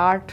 8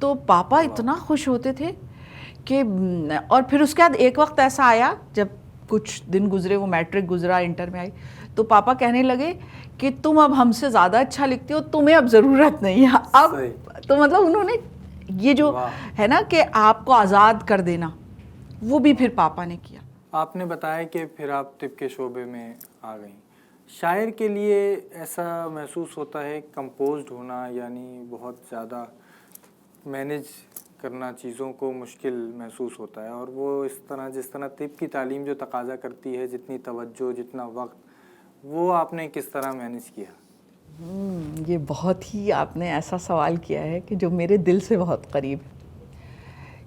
تو پاپا اتنا خوش ہوتے تھے کہ اور پھر اس کے بعد ایک وقت ایسا آیا جب کچھ دن گزرے, وہ میٹرک گزرا, انٹر میں آئی, تو پاپا کہنے لگے کہ تم اب ہم سے زیادہ اچھا لکھتی ہو, تمہیں اب ضرورت نہیں ہے اب. تو مطلب انہوں نے یہ جو ہے نا کہ آپ کو آزاد کر دینا, وہ بھی پھر پاپا نے کیا. آپ نے بتایا کہ پھر آپ طب کے شعبے میں آ گئیں. شاعر کے لیے ایسا محسوس ہوتا ہے کمپوزڈ ہونا, یعنی بہت زیادہ مینیج کرنا چیزوں کو مشکل محسوس ہوتا ہے, اور وہ اس طرح جس طرح طب کی تعلیم جو تقاضا کرتی ہے, جتنی توجہ, جتنا وقت, وہ آپ نے کس طرح مینیج کیا؟ یہ بہت ہی آپ نے ایسا سوال کیا ہے کہ جو میرے دل سے بہت قریب ہے,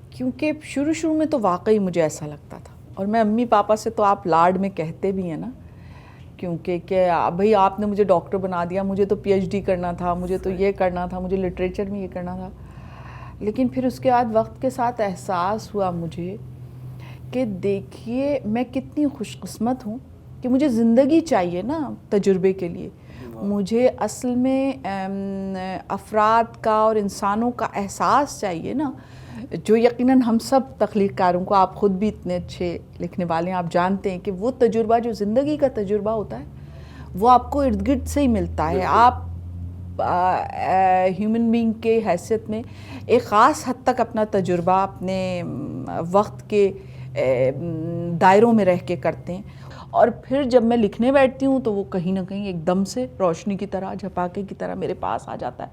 کیونکہ شروع میں تو واقعی مجھے ایسا لگتا تھا, اور میں امی پاپا سے تو آپ لاڈ میں کہتے بھی ہیں نا, کیونکہ کہ بھئی آپ نے مجھے ڈاکٹر بنا دیا, مجھے تو پی ایچ ڈی کرنا تھا, مجھے تو یہ کرنا تھا, مجھے لٹریچر میں یہ کرنا تھا. لیکن پھر اس کے بعد وقت کے ساتھ احساس ہوا مجھے کہ دیکھیے میں کتنی خوش قسمت ہوں کہ مجھے زندگی چاہیے نا تجربے کے لیے. مجھے اصل میں افراد کا اور انسانوں کا احساس چاہیے نا, جو یقیناً ہم سب تخلیق کاروں کو, آپ خود بھی اتنے اچھے لکھنے والے ہیں, آپ جانتے ہیں کہ وہ تجربہ جو زندگی کا تجربہ ہوتا ہے وہ آپ کو ارد گرد سے ہی ملتا ہے. آپ ہیومن بینگ کے حیثیت میں ایک خاص حد تک اپنا تجربہ اپنے وقت کے دائروں میں رہ کے کرتے ہیں, اور پھر جب میں لکھنے بیٹھتی ہوں تو وہ کہیں نہ کہیں ایک دم سے روشنی کی طرح, جھپاکے کی طرح میرے پاس آ جاتا ہے,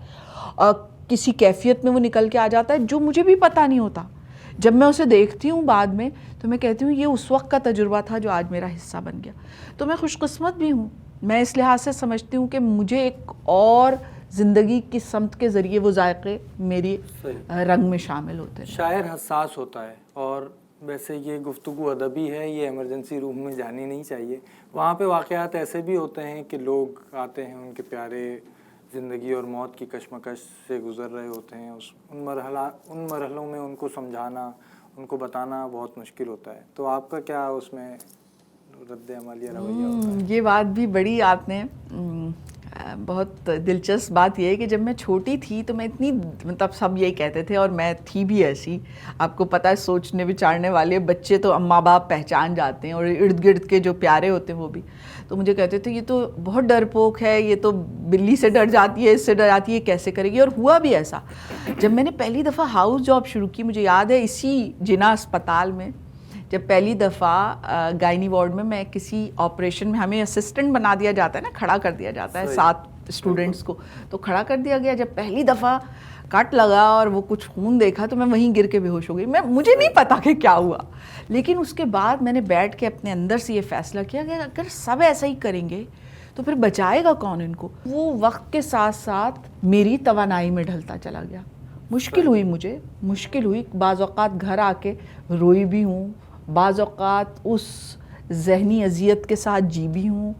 اور کسی کیفیت میں وہ نکل کے آ جاتا ہے جو مجھے بھی پتہ نہیں ہوتا. جب میں اسے دیکھتی ہوں بعد میں تو میں کہتی ہوں یہ اس وقت کا تجربہ تھا جو آج میرا حصہ بن گیا. تو میں خوش قسمت بھی ہوں, میں اس لحاظ سے سمجھتی ہوں کہ مجھے ایک اور زندگی کی سمت کے ذریعے وہ ذائقے میری رنگ میں شامل ہوتے ہیں. شاعر حساس ہوتا ہے, اور ویسے یہ گفتگو ادبی ہے, یہ ایمرجنسی روم میں جانی نہیں چاہیے. وہاں پہ واقعات ایسے بھی ہوتے ہیں کہ لوگ آتے ہیں, ان کے پیارے زندگی اور موت کی کشمکش سے گزر رہے ہوتے ہیں, ان مرحلوں میں ان کو سمجھانا, ان کو بتانا بہت مشکل ہوتا ہے. تو آپ کا کیا اس میں رد عمل یا رویہ ہوتا ہے؟ یہ بات بھی بڑی آپ نے بہت دلچسپ بات یہ ہے کہ جب میں چھوٹی تھی تو میں اتنی, مطلب سب یہی کہتے تھے, اور میں تھی بھی ایسی, آپ کو پتہ ہے سوچنے بچارنے والے بچے تو ماں باپ پہچان جاتے ہیں, اور ارد گرد کے جو پیارے ہوتے ہیں وہ بھی. تو مجھے کہتے تھے یہ تو بہت ڈرپوک ہے, یہ تو بلی سے ڈر جاتی ہے, اس سے ڈر جاتی ہے, کیسے کرے گی. اور ہوا بھی ایسا. جب میں نے پہلی دفعہ ہاؤس جاب شروع کی, مجھے یاد ہے اسی جنا اسپتال میں, جب پہلی دفعہ گائنی وارڈ میں میں کسی آپریشن میں, ہمیں اسسٹنٹ بنا دیا جاتا ہے نا, کھڑا کر دیا جاتا ہے 7 اسٹوڈنٹس کو, تو کھڑا کر دیا گیا. جب پہلی دفعہ کٹ لگا اور وہ کچھ خون دیکھا تو میں وہیں گر کے بے ہوش ہو گئی. مجھے نہیں پتا کہ کیا ہوا, لیکن اس کے بعد میں نے بیٹھ کے اپنے اندر سے یہ فیصلہ کیا کہ اگر سب ایسا ہی کریں گے تو پھر بچائے گا کون ان کو. وہ وقت کے ساتھ ساتھ میری توانائی میں ڈھلتا چلا گیا. مشکل ہوئی, مجھے مشکل ہوئی, بعض اوقات گھر آ کے روئی بھی ہوں, بعض اوقات اس ذہنی اذیت کے ساتھ جی بھی ہوں,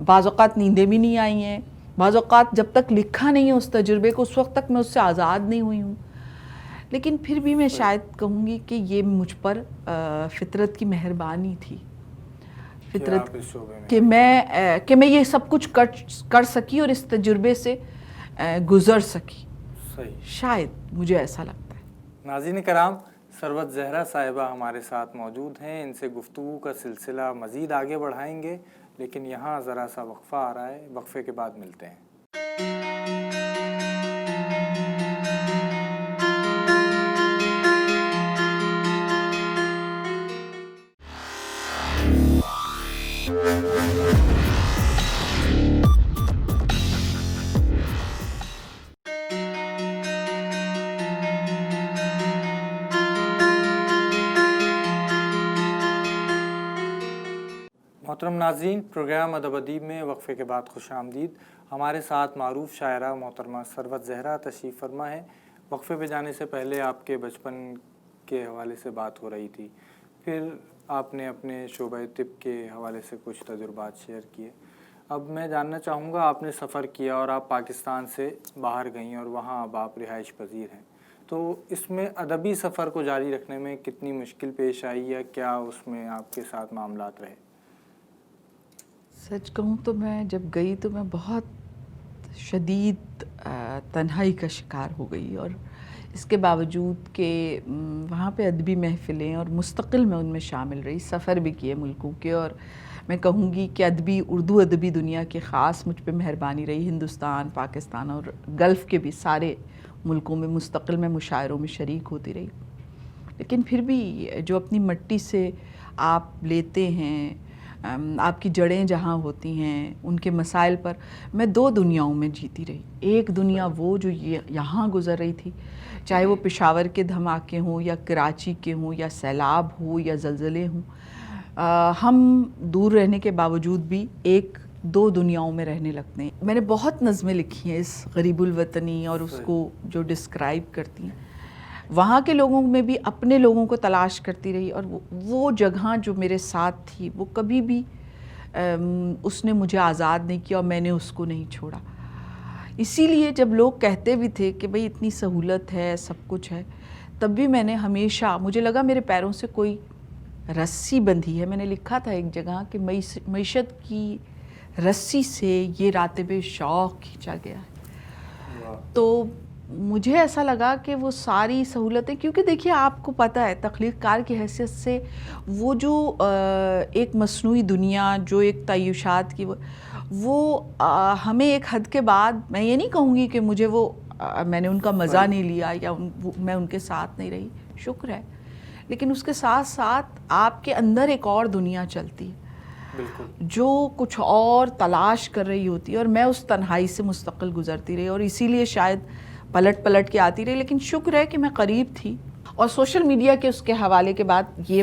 بعض اوقات نیندیں بھی نہیں آئی ہیں, بعض اوقات جب تک لکھا نہیں ہے اس تجربے کو اس وقت تک میں اس سے آزاد نہیں ہوئی ہوں. لیکن پھر بھی میں شاید کہوں گی کہ یہ مجھ پر فطرت کی مہربانی تھی, فطرت کہ میں یہ سب کچھ کر سکی اور اس تجربے سے گزر سکی. شاید مجھے ایسا لگتا ہے. ناظرین کرام, ثروت زہرا صاحبہ ہمارے ساتھ موجود ہیں, ان سے گفتگو کا سلسلہ مزید آگے بڑھائیں گے, لیکن یہاں ذرا سا وقفہ آ رہا ہے, وقفے کے بعد ملتے ہیں. محترم ناظرین, پروگرام ادب ادیب میں وقفے کے بعد خوش آمدید. ہمارے ساتھ معروف شاعرہ محترمہ ثروت زہرا تشریف فرما ہے. وقفے پہ جانے سے پہلے آپ کے بچپن کے حوالے سے بات ہو رہی تھی, پھر آپ نے اپنے شعبہ طب کے حوالے سے کچھ تجربات شیئر کیے. اب میں جاننا چاہوں گا, آپ نے سفر کیا اور آپ پاکستان سے باہر گئیں اور وہاں اب آپ رہائش پذیر ہیں, تو اس میں ادبی سفر کو جاری رکھنے میں کتنی مشکل پیش آئی, یا کیا اس میں آپ کے ساتھ معاملات رہے؟ سچ کہوں تو میں جب گئی تو میں بہت شدید تنہائی کا شکار ہو گئی, اور اس کے باوجود کہ وہاں پہ ادبی محفلیں اور مستقل میں ان میں شامل رہی، سفر بھی کیے ملکوں کے، اور میں کہوں گی کہ اردو ادبی دنیا کی خاص مجھ پہ مہربانی رہی، ہندوستان، پاکستان اور گلف کے بھی سارے ملکوں میں مستقل میں مشاعروں میں شریک ہوتی رہی۔ لیکن پھر بھی جو اپنی مٹی سے آپ لیتے ہیں، آپ کی جڑیں جہاں ہوتی ہیں، ان کے مسائل پر میں دو دنیاؤں میں جیتی رہی۔ ایک دنیا وہ جو یہاں گزر رہی تھی، چاہے وہ پشاور کے دھماکے ہوں یا کراچی کے ہوں یا سیلاب ہو یا زلزلے ہوں، ہم دور رہنے کے باوجود بھی ایک دو دنیاؤں میں رہنے لگتے ہیں۔ میں نے بہت نظمیں لکھی ہیں اس غریب الوطنی اور اس کو جو ڈسکرائب کرتی ہیں، وہاں کے لوگوں میں بھی اپنے لوگوں کو تلاش کرتی رہی، اور وہ جگہ جو میرے ساتھ تھی وہ کبھی بھی اس نے مجھے آزاد نہیں کیا اور میں نے اس کو نہیں چھوڑا۔ اسی لیے جب لوگ کہتے بھی تھے کہ بھئی اتنی سہولت ہے، سب کچھ ہے، تب بھی میں نے ہمیشہ، مجھے لگا میرے پیروں سے کوئی رسی بندھی ہے۔ میں نے لکھا تھا ایک جگہ کہ معیشت کی رسی سے یہ راتب شوق کھینچا گیا ہے۔ تو مجھے ایسا لگا کہ وہ ساری سہولتیں، کیونکہ دیکھیے آپ کو پتہ ہے تخلیق کار کی حیثیت سے وہ جو ایک مصنوعی دنیا، جو ایک تعیشات کی، وہ ہمیں ایک حد کے بعد، میں یہ نہیں کہوں گی کہ مجھے وہ میں نے ان کا مزہ نہیں لیا یا میں ان کے ساتھ نہیں رہی، شکر ہے، لیکن اس کے ساتھ ساتھ آپ کے اندر ایک اور دنیا چلتی ہے جو کچھ اور تلاش کر رہی ہوتی ہے، اور میں اس تنہائی سے مستقل گزرتی رہی، اور اسی لیے شاید پلٹ کے آتی رہی، لیکن شکر ہے کہ میں قریب تھی، اور سوشل میڈیا کے اس کے حوالے کے بعد یہ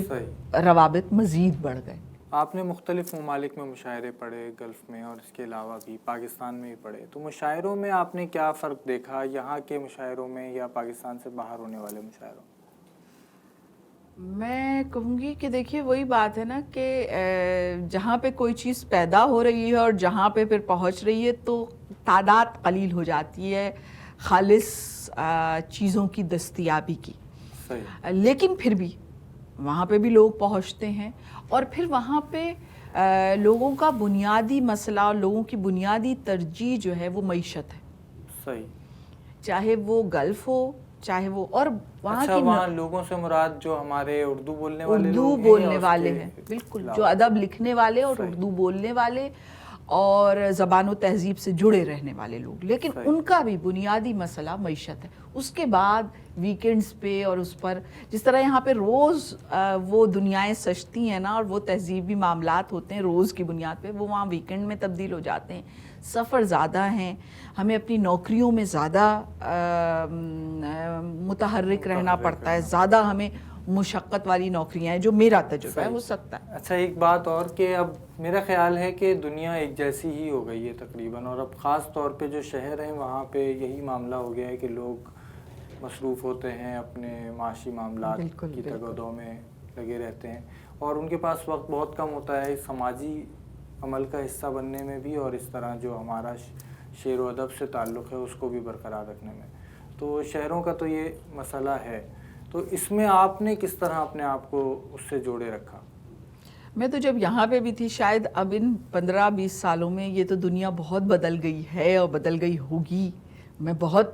روابط مزید بڑھ گئے۔ آپ نے مختلف ممالک میں مشاعرے پڑھے، گلف میں اور اس کے علاوہ بھی پاکستان میں بھی پڑھے، تو مشاعروں میں آپ نے کیا فرق دیکھا یہاں کے مشاعروں میں یا پاکستان سے باہر ہونے والے مشاعروں میں؟ میں کہوں گی کہ دیکھیے وہی بات ہے نا کہ جہاں پہ کوئی چیز پیدا ہو رہی ہے اور جہاں پہ پھر پہنچ رہی ہے تو تعداد قلیل ہو جاتی ہے خالص چیزوں کی دستیابی کی، لیکن پھر بھی وہاں پہ بھی لوگ پہنچتے ہیں، اور پھر وہاں پہ لوگوں کا بنیادی مسئلہ اور لوگوں کی بنیادی ترجیح جو ہے وہ معیشت ہے، صحیح، چاہے وہ گلف ہو، چاہے وہ، اور وہاں لوگوں سے مراد جو ہمارے اردو بولنے والے ہیں، بالکل، جو ادب لکھنے والے اور اردو بولنے والے اور زبان و تہذیب سے جڑے رہنے والے لوگ، لیکن ان کا بھی بنیادی مسئلہ معیشت ہے۔ اس کے بعد ویکینڈز پہ اور اس پر، جس طرح یہاں پہ روز وہ دنیائیں سجتی ہیں نا، اور وہ تہذیبی معاملات ہوتے ہیں روز کی بنیاد پہ، وہ وہاں ویکینڈ میں تبدیل ہو جاتے ہیں۔ سفر زیادہ ہیں، ہمیں اپنی نوکریوں میں زیادہ متحرک رہنا پڑتا ہے، زیادہ ہمیں مشقت والی نوکریاں ہیں، جو میرا تجربہ ہے، ہو سکتا ہے۔ اچھا، ایک بات اور کہ اب میرا خیال ہے کہ دنیا ایک جیسی ہی ہو گئی ہے تقریباً، اور اب خاص طور پہ جو شہر ہیں وہاں پہ یہی معاملہ ہو گیا ہے کہ لوگ مصروف ہوتے ہیں، اپنے معاشی معاملات کی تگودوں میں لگے رہتے ہیں، اور ان کے پاس وقت بہت کم ہوتا ہے سماجی عمل کا حصہ بننے میں بھی، اور اس طرح جو ہمارا شعر و ادب سے تعلق ہے اس کو بھی برقرار رکھنے میں۔ تو شہروں کا تو یہ مسئلہ ہے، تو اس میں آپ نے کس طرح اپنے آپ کو اس سے جوڑے رکھا؟ میں تو جب یہاں پہ بھی تھی، شاید اب ان 15-20 سالوں میں یہ تو دنیا بہت بدل گئی ہے اور بدل گئی ہوگی، میں بہت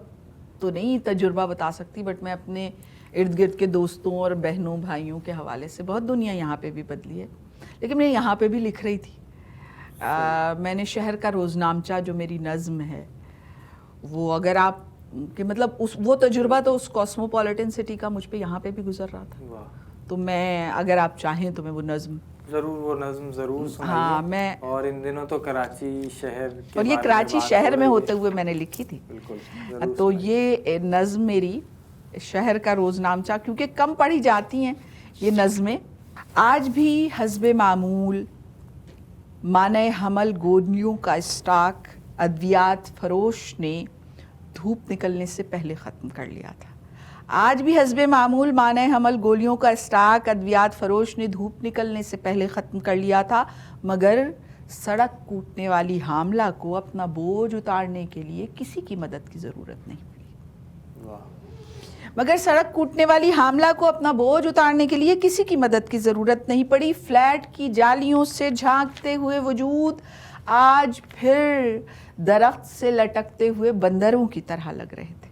تو نہیں تجربہ بتا سکتی، بٹ میں اپنے ارد گرد کے دوستوں اور بہنوں بھائیوں کے حوالے سے بہت دنیا یہاں پہ بھی بدلی ہے، لیکن میں یہاں پہ بھی لکھ رہی تھی۔ میں نے شہر کا روزنامچہ جو میری نظم ہے، وہ اگر آپ کہ مطلب وہ تجربہ تو اس کاسموپولیٹن سٹی کا مجھ پہ یہاں پہ بھی گزر رہا تھا، تو میں اگر آپ چاہیں تو میں وہ نظم ضرور سنائیے۔ ہاں، میں اور ان دنوں تو کراچی شہر کے اور یہ کراچی شہر میں ہوتے ہوئے میں نے لکھی تھی، تو یہ نظم میری شہر کا روزنامچہ، کیونکہ کم پڑھی جاتی ہیں یہ نظمیں۔ آج بھی حسب معمول معنی حمل گودلیوں کا اسٹاک ادویات فروش نے دھوپ نکلنے سے پہلے ختم کر لیا تھا۔ آج بھی حسب معمول معنی حمل گولیوں کا اسٹاک ادویات فروش نے دھوپ نکلنے سے پہلے ختم کر لیا تھا، مگر سڑک کوٹنے والی حاملہ کو اپنا بوجھ اتارنے کے لیے کسی کی مدد کی ضرورت نہیں پڑی۔ مگر سڑک کوٹنے والی حاملہ کو اپنا بوجھ اتارنے کے لیے کسی کی مدد کی ضرورت نہیں پڑی۔ فلیٹ کی جالیوں سے جھانکتے ہوئے وجود آج پھر درخت سے لٹکتے ہوئے بندروں کی طرح لگ رہے تھے۔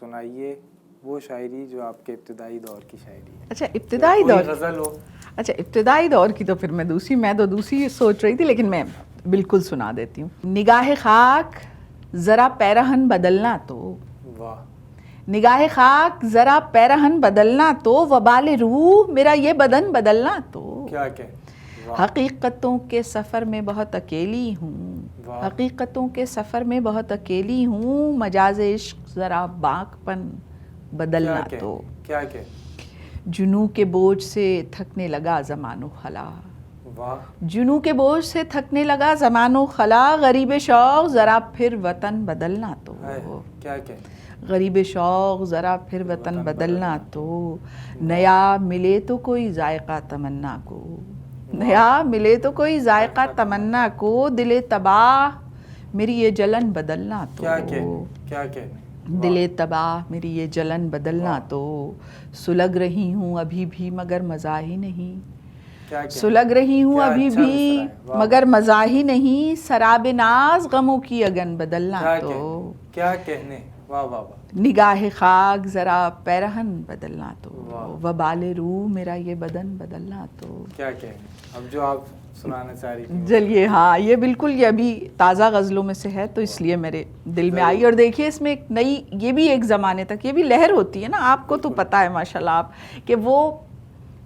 سنائیے وہ شاعری جو آپ کے ابتدائی دور کی شاعری ہے. اچھا ابتدائی دور, غزل ہو. اچھا ابتدائی دور کی تو پھر میں تو دوسری سوچ رہی تھی, لیکن میں بالکل سنا دیتی ہوں. نگاہ خاک ذرا پیرہن بدلنا تو, واہ. نگاہ خاک ذرا پیرہن بدلنا تو, وبال روح میرا یہ بدن بدلنا تو. کیا کہ حقیقتوں کے سفر میں بہت اکیلی ہوں, حقیقتوں کے سفر میں بہت اکیلی ہوں, مجاز عشق ذرا باک پن بدلنا تو. کیا کہ جنوں کے بوجھ سے تھکنے لگا زمان و خلا, واہ. جنوں کے بوجھ سے تھکنے لگا زمان و خلا, غریب شوق ذرا پھر وطن بدلنا تو. کیا کہ غریب شوق ذرا پھر وطن بدلنا تو, نیا ملے تو کوئی ذائقہ تمنا کو, نیا ملے تو کوئی ذائقہ تمنا کو, دل تباہ میری یہ جلن بدلنا تو. کیا کہ دل تباہ میری یہ جلن بدلنا تو, سلگ رہی ہوں ابھی بھی مگر مزہ ہی نہیں, سلگ رہی ہوں ابھی بھی مگر مزہ ہی نہیں, سراب ناز غموں کی اگن بدلنا تو. کیا کہنے, واہ واہ واہ. نگاہ خاک ذرا پیرہن بدلنا تو, وبال روح میرا یہ بدن بدلنا تو. کیا کہنے. اب جو آپ سنانا چاہ رہی تھی, چلیے ہاں یہ بالکل یہ ابھی تازہ غزلوں میں سے ہے تو اس لیے میرے دل میں آئی. اور دیکھیے اس میں ایک نئی, یہ بھی ایک زمانے تک یہ بھی لہر ہوتی ہے نا, آپ کو تو پتہ ہے ماشاءاللہ آپ, کہ وہ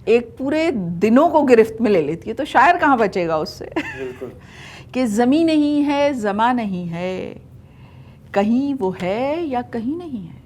ایک پورے دنوں کو گرفت میں لے لیتی ہے, تو شاعر کہاں بچے گا اس سے. بالکل. کہ زمیں نہیں ہے زماں نہیں ہے, کہیں وہ ہے یا کہیں نہیں ہے.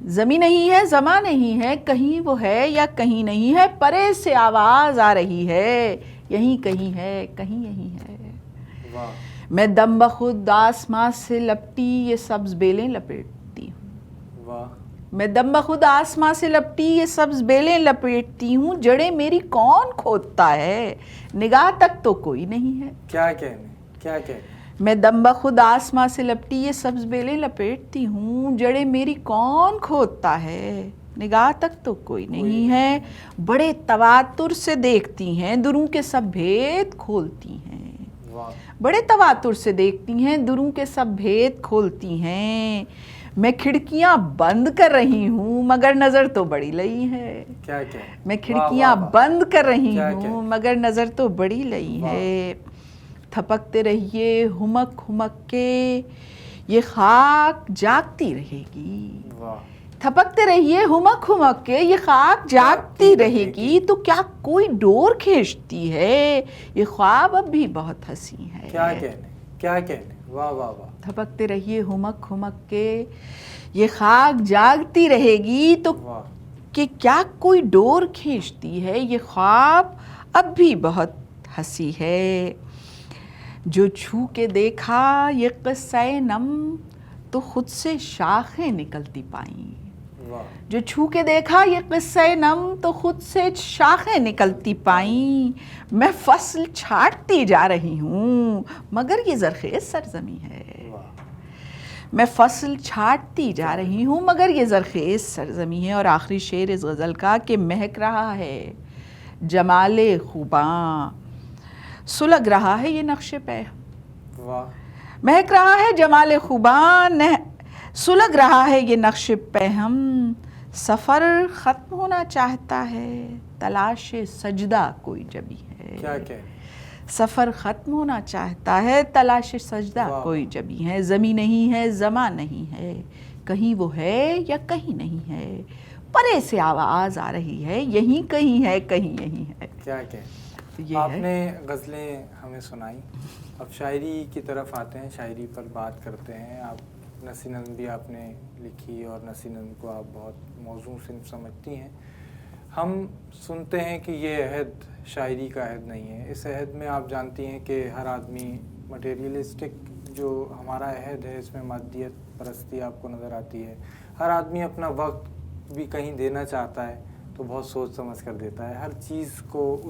زمیں نہیں ہے زماں نہیں ہے, کہیں وہ ہے یا کہیں نہیں ہے, پرے سے آواز آ رہی ہے, یہیں کہیں ہے کہیں یہیں ہے. میں دم بخود آسماں سے لپٹی یہ سبز بیلیں لپیٹتی ہوں, میں دم بخود آسماں سے لپٹی یہ سبز بیلیں لپیٹتی ہوں, جڑیں میری کون کھودتا ہے, نگاہ تک تو کوئی نہیں ہے. کیا کہنے, کیا کہنے. میں دم بخود آسماں سے لپٹی یہ سبز بیلیں لپیٹتی ہوں, جڑیں میری کون کھودتا ہے, نگاہ تک تو کوئی نہیں ہے. بڑے تواتر سے دیکھتی ہیں دروں کے سب بھید کھولتی ہیں, بڑے تواتر سے دیکھتی ہیں دروں کے سب بھید کھولتی ہیں. میں کھڑکیاں بند کر رہی ہوں مگر نظر تو بڑی لئی ہے, میں کھڑکیاں بند کر رہی ہوں مگر نظر تو بڑی لئی ہے. تھپکتے رہیے ہمک ہمک کے یہ خاک جاگتی رہے گی, تھپکتے رہیے ہمک ہمک کے یہ خاک جاگتی رہے گی, تو کیا کوئی ڈور کھینچتی ہے, یہ خواب اب بھی بہت حسین ہے. کیا کہنے, کیا کہنے, واہ واہ واہ. تھپکتے رہیے ہمک ہمک کے یہ خاک جاگتی رہے گی, تو کہ کیا کوئی ڈور کھینچتی ہے, یہ خواب اب بھی بہت ہنسی ہے. جو چھو کے دیکھا یہ قصہ نم تو خود سے شاخیں نکلتی پائیں, جو چھو کے دیکھا یہ قصہ نم تو خود سے شاخیں نکلتی پائیں. میں فصل چھاٹتی جا رہی ہوں مگر یہ زرخیز سرزمیں ہے, میں فصل چھاٹتی جا رہی ہوں مگر یہ زرخیز سرزمیں ہے. اور آخری شعر اس غزل کا کہ مہک رہا ہے جمال خوباں, سلگ رہا ہے یہ نقش پہ, مہک رہا ہے جمال خوباں, سلگ رہا ہے یہ نقش پہ ہم, سفر ختم ہونا چاہتا ہے تلاش سجدہ کوئی جبھی ہے. سفر ختم ہونا چاہتا ہے تلاش سجدہ کوئی جبھی ہے. زمیں نہیں ہے زماں نہیں ہے, کہیں وہ ہے یا کہیں نہیں ہے, پرے سے آواز آ رہی ہے, یہیں کہیں ہے کہیں یہیں ہے. کیا کہ آپ نے غزلیں ہمیں سنائی, اب شاعری کی طرف آتے ہیں, شاعری پر بات کرتے ہیں. آپ نثری نظم بھی آپ نے لکھی اور نثری نظم کو آپ بہت موزوں صنف سمجھتی ہیں. ہم سنتے ہیں کہ یہ عہد شاعری کا عہد نہیں ہے. اس عہد میں آپ جانتی ہیں کہ ہر آدمی مٹیریلسٹک جو ہمارا عہد ہے اس میں مادیت پرستی آپ کو نظر آتی ہے. ہر آدمی اپنا وقت بھی کہیں دینا چاہتا ہے تو بہت سوچ سمجھ کر دیتا ہے, ہر چیز کو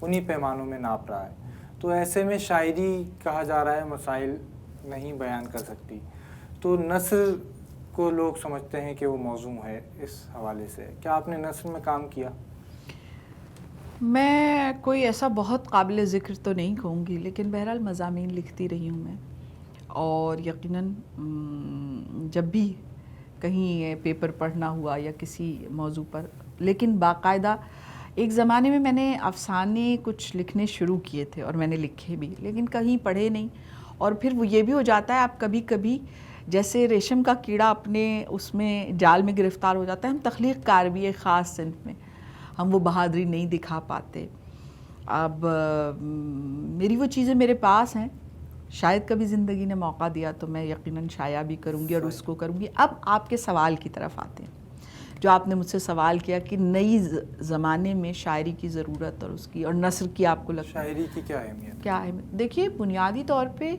انہی پیمانوں میں ناپ رہا ہے. تو ایسے میں شاعری کہا جا رہا ہے مسائل نہیں بیان کر سکتی, تو نثر کو لوگ سمجھتے ہیں کہ وہ موضوع ہے. اس حوالے سے کیا آپ نے نثر میں کام کیا؟ میں کوئی ایسا بہت قابل ذکر تو نہیں کہوں گی, لیکن بہرحال مضامین لکھتی رہی ہوں میں, اور یقیناً جب بھی کہیں پیپر پڑھنا ہوا یا کسی موضوع پر، لیکن باقاعدہ ایک زمانے میں نے افسانے کچھ لکھنے شروع کیے تھے اور میں نے لکھے بھی، لیکن کہیں پڑھے نہیں. اور پھر وہ یہ بھی ہو جاتا ہے آپ کبھی کبھی جیسے ریشم کا کیڑا اپنے اس میں جال میں گرفتار ہو جاتا ہے، ہم تخلیق کار بھی ایک خاص صنف میں، ہم وہ بہادری نہیں دکھا پاتے. اب میری وہ چیزیں میرے پاس ہیں، شاید کبھی زندگی نے موقع دیا تو میں یقیناً شائع بھی کروں گی اور اس کو کروں گی. اب آپ کے سوال کی طرف آتے ہیں، جو آپ نے مجھ سے سوال کیا کہ نئی زمانے میں شاعری کی ضرورت اور اس کی اور نثر کی آپ کو لگتا ہے شاعری کی کیا اہمیت؟ کیا ہے؟ دیکھیے بنیادی طور پہ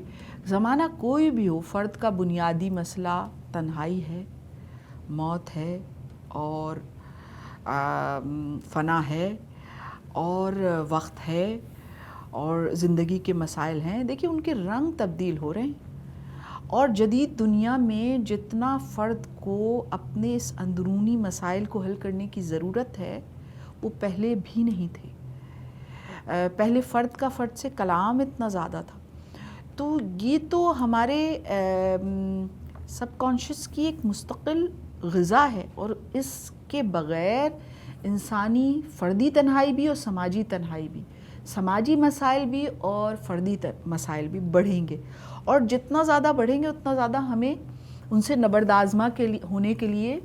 زمانہ کوئی بھی ہو، فرد کا بنیادی مسئلہ تنہائی ہے، موت ہے اور فنا ہے اور وقت ہے اور زندگی کے مسائل ہیں. دیکھیے ان کے رنگ تبدیل ہو رہے ہیں اور جدید دنیا میں جتنا فرد کو اپنے اس اندرونی مسائل کو حل کرنے کی ضرورت ہے وہ پہلے بھی نہیں تھے. پہلے فرد کا فرد سے کلام اتنا زیادہ تھا. تو یہ تو ہمارے سب کانشیس کی ایک مستقل غذا ہے اور اس کے بغیر انسانی فردی تنہائی بھی اور سماجی تنہائی بھی، سماجی مسائل بھی اور فردی مسائل بھی بڑھیں گے، اور جتنا زیادہ بڑھیں گے اتنا زیادہ ہمیں ان سے نبردآزما ہونے کے لیے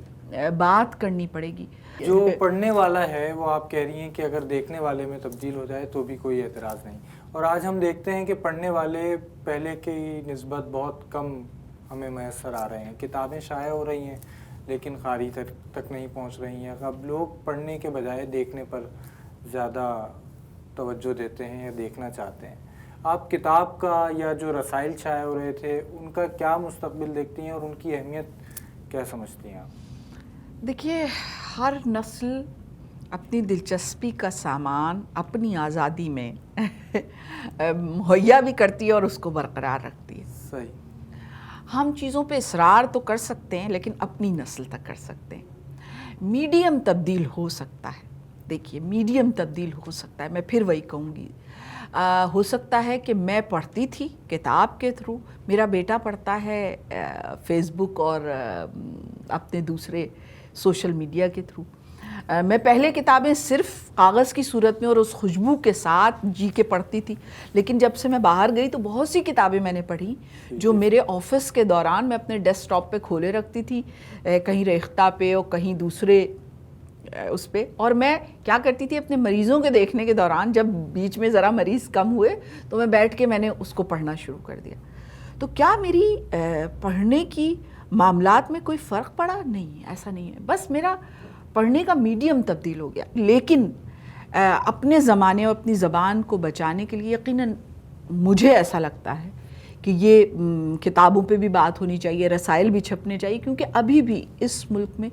بات کرنی پڑے گی. جو پڑھنے والا ہے وہ آپ کہہ رہی ہیں کہ اگر دیکھنے والے میں تبدیل ہو جائے تو بھی کوئی اعتراض نہیں، اور آج ہم دیکھتے ہیں کہ پڑھنے والے پہلے کی نسبت بہت کم ہمیں میسر آ رہے ہیں. کتابیں شائع ہو رہی ہیں لیکن قاری تک نہیں پہنچ رہی ہیں. اب لوگ پڑھنے کے بجائے دیکھنے پر زیادہ توجہ دیتے ہیں یا دیکھنا چاہتے ہیں. آپ کتاب کا یا جو رسائل شائع ہو رہے تھے ان کا کیا مستقبل دیکھتی ہیں اور ان کی اہمیت کیا سمجھتی ہیں آپ؟ دیکھیے ہر نسل اپنی دلچسپی کا سامان اپنی آزادی میں مہیا بھی کرتی ہے اور اس کو برقرار رکھتی ہے. صحیح. ہم چیزوں پہ اصرار تو کر سکتے ہیں لیکن اپنی نسل تک کر سکتے ہیں. میڈیم تبدیل ہو سکتا ہے. دیکھیے میڈیم تبدیل ہو سکتا ہے. میں پھر وہی کہوں گی، ہو سکتا ہے کہ میں پڑھتی تھی کتاب کے تھرو، میرا بیٹا پڑھتا ہے فیس بک اور اپنے دوسرے سوشل میڈیا کے تھرو. میں پہلے کتابیں صرف کاغذ کی صورت میں اور اس خوشبو کے ساتھ جی کے پڑھتی تھی، لیکن جب سے میں باہر گئی تو بہت سی کتابیں میں نے پڑھی جو میرے آفس کے دوران میں اپنے ڈیسک ٹاپ پہ کھولے رکھتی تھی، کہیں ریختہ پہ اور کہیں دوسرے اس پہ. اور میں کیا کرتی تھی اپنے مریضوں کے دیکھنے کے دوران، جب بیچ میں ذرا مریض کم ہوئے تو میں بیٹھ کے میں نے اس کو پڑھنا شروع کر دیا. تو کیا میری پڑھنے کی معاملات میں کوئی فرق پڑا؟ نہیں، ایسا نہیں ہے. بس میرا پڑھنے کا میڈیم تبدیل ہو گیا. لیکن اپنے زمانے اور اپنی زبان کو بچانے کے لیے یقیناً مجھے ایسا لگتا ہے کہ یہ کتابوں پہ بھی بات ہونی چاہیے، رسائل بھی چھپنے چاہیے، کیونکہ ابھی بھی اس ملک میں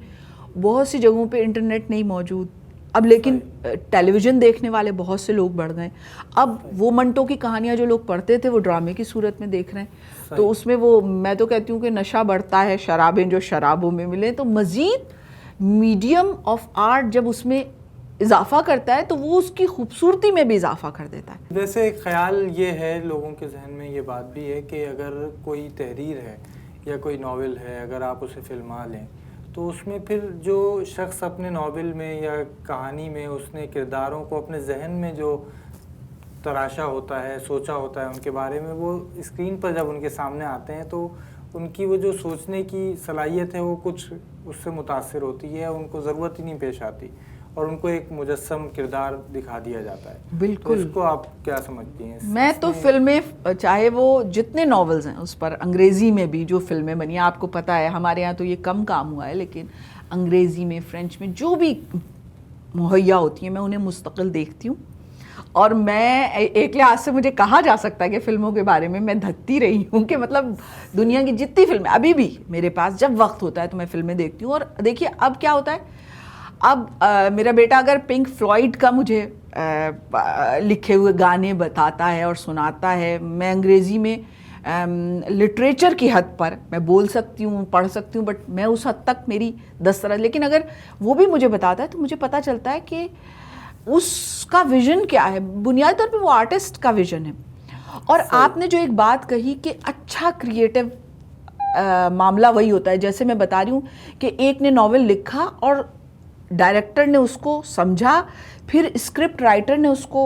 بہت سی جگہوں پہ انٹرنیٹ نہیں موجود. اب لیکن ٹیلی ویژن دیکھنے والے بہت سے لوگ بڑھ گئے. اب وہ منٹوں کی کہانیاں جو لوگ پڑھتے تھے وہ ڈرامے کی صورت میں دیکھ رہے ہیں. تو اس میں وہ میں تو کہتی ہوں کہ نشہ بڑھتا ہے، شرابیں جو شرابوں میں ملیں. تو مزید میڈیم آف آرٹ جب اس میں اضافہ کرتا ہے تو وہ اس کی خوبصورتی میں بھی اضافہ کر دیتا ہے. ویسے ایک خیال یہ ہے لوگوں کے ذہن میں، یہ بات بھی ہے کہ اگر کوئی تحریر ہے یا کوئی ناول ہے، اگر آپ اسے فلما لیں تو اس میں پھر جو شخص اپنے ناول میں یا کہانی میں اس نے کرداروں کو اپنے ذہن میں جو تراشا ہوتا ہے، سوچا ہوتا ہے ان کے بارے میں، وہ اسکرین پر جب ان کے سامنے آتے ہیں تو ان کی وہ جو سوچنے کی صلاحیت ہے وہ کچھ اس سے متاثر ہوتی ہے، ان کو ضرورت ہی نہیں پیش آتی اور ان کو ایک مجسم کردار دکھا دیا جاتا ہے. بالکل. اس کو آپ کیا سمجھتی ہیں؟ میں تو فلمیں، چاہے وہ جتنے ناولز ہیں اس پر، انگریزی میں بھی جو فلمیں بنی ہیں، آپ کو پتہ ہے ہمارے یہاں تو یہ کم کام ہوا ہے، لیکن انگریزی میں، فرینچ میں جو بھی مہیا ہوتی ہیں میں انہیں مستقل دیکھتی ہوں. اور میں ایک لحاظ سے مجھے کہا جا سکتا ہے کہ فلموں کے بارے میں دھکتی رہی ہوں، کہ مطلب دنیا کی جتنی فلمیں ابھی بھی میرے پاس جب وقت ہوتا ہے تو میں فلمیں دیکھتی ہوں. اور دیکھیے اب کیا ہوتا ہے، اب میرا بیٹا اگر پنک فلوائڈ کا مجھے لکھے ہوئے گانے بتاتا ہے اور سناتا ہے، میں انگریزی میں لٹریچر کی حد پر میں بول سکتی ہوں، پڑھ سکتی ہوں، بٹ میں اس حد تک میری دسترس، لیکن اگر وہ بھی مجھے بتاتا ہے تو مجھے پتہ چلتا ہے کہ اس کا ویژن کیا ہے. بنیادی طور پہ وہ آرٹسٹ کا ویژن ہے. اور آپ نے جو ایک بات کہی کہ اچھا کریٹو معاملہ وہی ہوتا ہے جیسے میں بتا رہی ہوں کہ ایک نے ناول لکھا اور ڈائریکٹر نے اس کو سمجھا, پھر اسکرپٹ رائٹر نے اس کو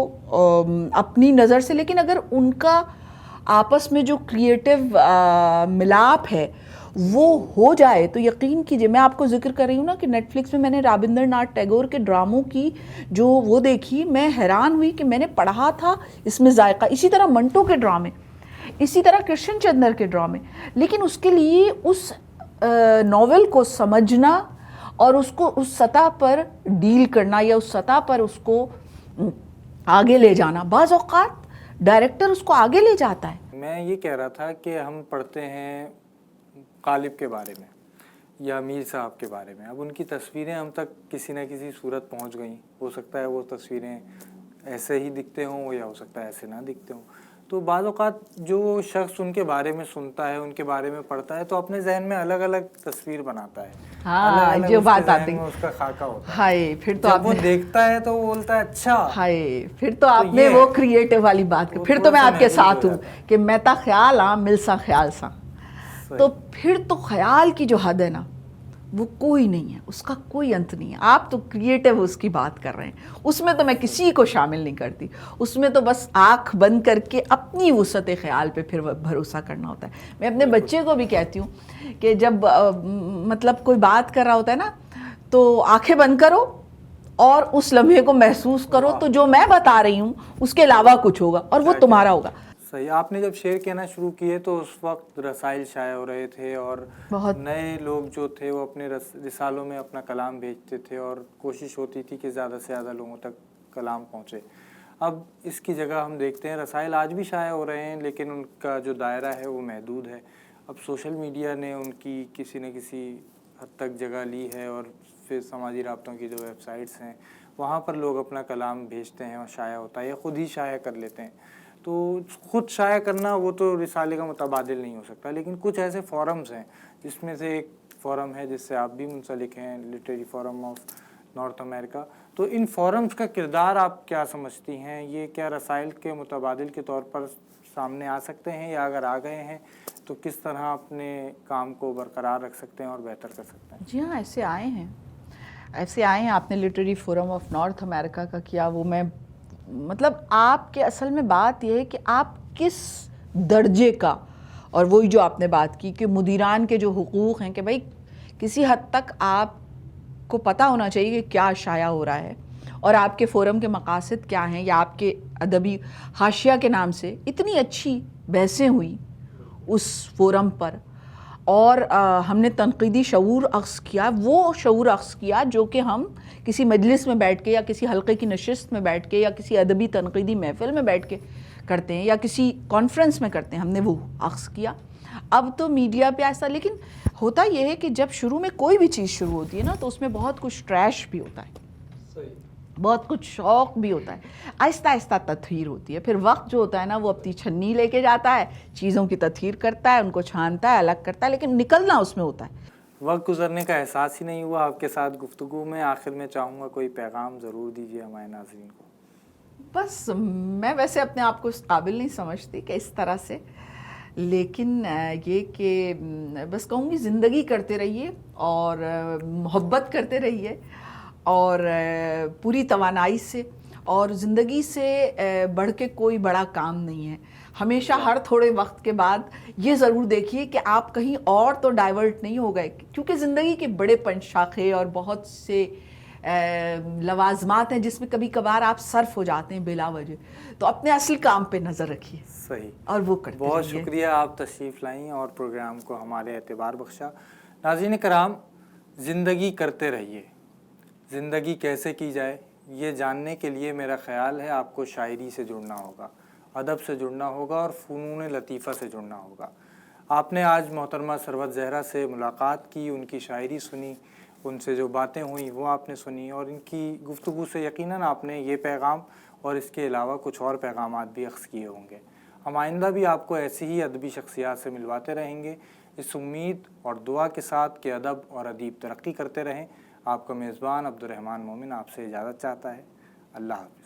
اپنی نظر سے, لیکن اگر ان کا آپس میں جو کریٹو ملاپ ہے وہ ہو جائے تو یقین کیجئے, میں آپ کو ذکر کر رہی ہوں نا کہ نیٹ فلکس میں میں نے رابندر ناتھ ٹیگور کے ڈراموں کی جو وہ دیکھی, میں حیران ہوئی کہ میں نے پڑھا تھا اس میں ذائقہ, اسی طرح منٹو کے ڈرامے, اسی طرح کرشن چندر کے ڈرامے, لیکن اس کے لیے اس ناول کو سمجھنا اور اس کو اس سطح پر ڈیل کرنا یا اس سطح پر اس کو آگے لے جانا, بعض اوقات ڈائریکٹر اس کو آگے لے جاتا ہے. میں یہ کہہ رہا تھا کہ ہم پڑھتے ہیں غالب کے بارے میں یا میر صاحب کے بارے میں, اب ان کی تصویریں ہم تک کسی نہ کسی صورت پہنچ گئیں, ہو سکتا ہے وہ تصویریں ایسے ہی دکھتے ہوں یا ہو سکتا ہے ایسے نہ دکھتے ہوں, تو بعض اوقات جو شخص ان کے بارے میں سنتا ہے, ان کے بارے میں پڑھتا ہے, تو اپنے ذہن میں الگ الگ تصویر بناتا ہے, ہاں جو بات آتی ہے اس کا خاکہ ہوتا ہے, ہائے پھر تو جب وہ دیکھتا ہے تو وہ بولتا ہے اچھا, ہائے پھر تو آپ نے وہ کریٹو والی بات کی, پھر تو میں آپ کے ساتھ ہوں کہ میں تا خیال ہاں مل سا خیال سا, تو پھر تو خیال کی جو حد ہے نا وہ کوئی نہیں ہے, اس کا کوئی انت نہیں ہے. آپ تو کریٹو اس کی بات کر رہے ہیں, اس میں تو میں کسی کو شامل نہیں کرتی, اس میں تو بس آنکھ بند کر کے اپنی وسعت خیال پہ پھر بھروسہ کرنا ہوتا ہے. میں اپنے بچے کو بھی کہتی ہوں کہ جب مطلب کوئی بات کر رہا ہوتا ہے نا تو آنکھیں بند کرو اور اس لمحے کو محسوس کرو, تو جو میں بتا رہی ہوں اس کے علاوہ کچھ ہوگا اور وہ تمہارا ہوگا. صحیح. آپ نے جب شعر کہنا شروع کیے تو اس وقت رسائل شائع ہو رہے تھے اور نئے لوگ جو تھے وہ اپنے رسالوں میں اپنا کلام بھیجتے تھے اور کوشش ہوتی تھی کہ زیادہ سے زیادہ لوگوں تک کلام پہنچے. اب اس کی جگہ ہم دیکھتے ہیں رسائل آج بھی شائع ہو رہے ہیں لیکن ان کا جو دائرہ ہے وہ محدود ہے. اب سوشل میڈیا نے ان کی کسی نہ کسی حد تک جگہ لی ہے اور پھر سماجی رابطوں کی جو ویب سائٹس ہیں وہاں پر لوگ اپنا کلام بھیجتے ہیں اور شائع ہوتا ہے یا خود ہی شائع کر لیتے ہیں. تو خود شائع کرنا وہ تو رسالے کا متبادل نہیں ہو سکتا, لیکن کچھ ایسے فورمز ہیں جس میں سے ایک فورم ہے جس سے آپ بھی منسلک ہیں, لٹریری فورم آف نارتھ امریکہ. تو ان فورمز کا کردار آپ کیا سمجھتی ہیں, یہ کیا رسائل کے متبادل کے طور پر سامنے آ سکتے ہیں یا اگر آ گئے ہیں تو کس طرح اپنے کام کو برقرار رکھ سکتے ہیں اور بہتر کر سکتے ہیں؟ جی ہاں, ایسے آئے ہیں. آپ نے لٹریری فورم آف نارتھ امریکہ کا کیا, وہ میں مطلب آپ کے اصل میں بات یہ ہے کہ آپ کس درجے کا, اور وہی جو آپ نے بات کی کہ مدیران کے جو حقوق ہیں کہ بھائی کسی حد تک آپ کو پتہ ہونا چاہیے کہ کیا شائع ہو رہا ہے اور آپ کے فورم کے مقاصد کیا ہیں, یا آپ کے ادبی حاشیہ کے نام سے اتنی اچھی بحثیں ہوئی اس فورم پر اور ہم نے تنقیدی شعور اخذ کیا, وہ شعور اخذ کیا جو کہ ہم کسی مجلس میں بیٹھ کے یا کسی حلقے کی نشست میں بیٹھ کے یا کسی ادبی تنقیدی محفل میں بیٹھ کے کرتے ہیں یا کسی کانفرنس میں کرتے ہیں, ہم نے وہ اخذ کیا. اب تو میڈیا پہ ایسا, لیکن ہوتا یہ ہے کہ جب شروع میں کوئی بھی چیز شروع ہوتی ہے نا تو اس میں بہت کچھ ٹریش بھی ہوتا ہے, بہت کچھ شوق بھی ہوتا ہے, آہستہ آہستہ تطہیر ہوتی ہے. پھر وقت جو ہوتا ہے نا وہ اپنی چھنی لے کے جاتا ہے, چیزوں کی تطہیر کرتا ہے, ان کو چھانتا ہے, الگ کرتا ہے, لیکن نکلنا اس میں ہوتا ہے. وقت گزرنے کا احساس ہی نہیں ہوا آپ کے ساتھ گفتگو میں. آخر میں چاہوں گا کوئی پیغام ضرور دیجیے ہمارے ناظرین کو. بس میں ویسے اپنے آپ کو اس قابل نہیں سمجھتی کہ اس طرح سے, لیکن یہ کہ بس کہوں گی زندگی کرتے رہیے اور محبت کرتے رہیے اور پوری توانائی سے, اور زندگی سے بڑھ کے کوئی بڑا کام نہیں ہے. ہمیشہ ہر تھوڑے وقت کے بعد یہ ضرور دیکھیے کہ آپ کہیں اور تو ڈائیورٹ نہیں ہو گئے, کیونکہ زندگی کے بڑے پنشاخے اور بہت سے لوازمات ہیں جس میں کبھی کبھار آپ صرف ہو جاتے ہیں بلا وجہ, تو اپنے اصل کام پہ نظر رکھیے. صحیح, اور وہ کرتے رہیے. بہت شکریہ, آپ تشریف لائیں اور پروگرام کو ہمارے اعتبار بخشا. ناظرین کرام, زندگی کرتے رہیے. زندگی کیسے کی جائے یہ جاننے کے لیے میرا خیال ہے آپ کو شاعری سے جڑنا ہوگا, ادب سے جڑنا ہوگا اور فنون لطیفہ سے جڑنا ہوگا. آپ نے آج محترمہ ثروت زہرا سے ملاقات کی, ان کی شاعری سنی, ان سے جو باتیں ہوئیں وہ آپ نے سنی, اور ان کی گفتگو سے یقیناً آپ نے یہ پیغام اور اس کے علاوہ کچھ اور پیغامات بھی اخذ کیے ہوں گے. ہم آئندہ بھی آپ کو ایسی ہی ادبی شخصیات سے ملواتے رہیں گے, اس امید اور دعا کے ساتھ کہ ادب اور ادیب ترقی کرتے رہیں. آپ کا میزبان عبد الرحمن مومن آپ سے اجازت چاہتا ہے. اللہ حافظ.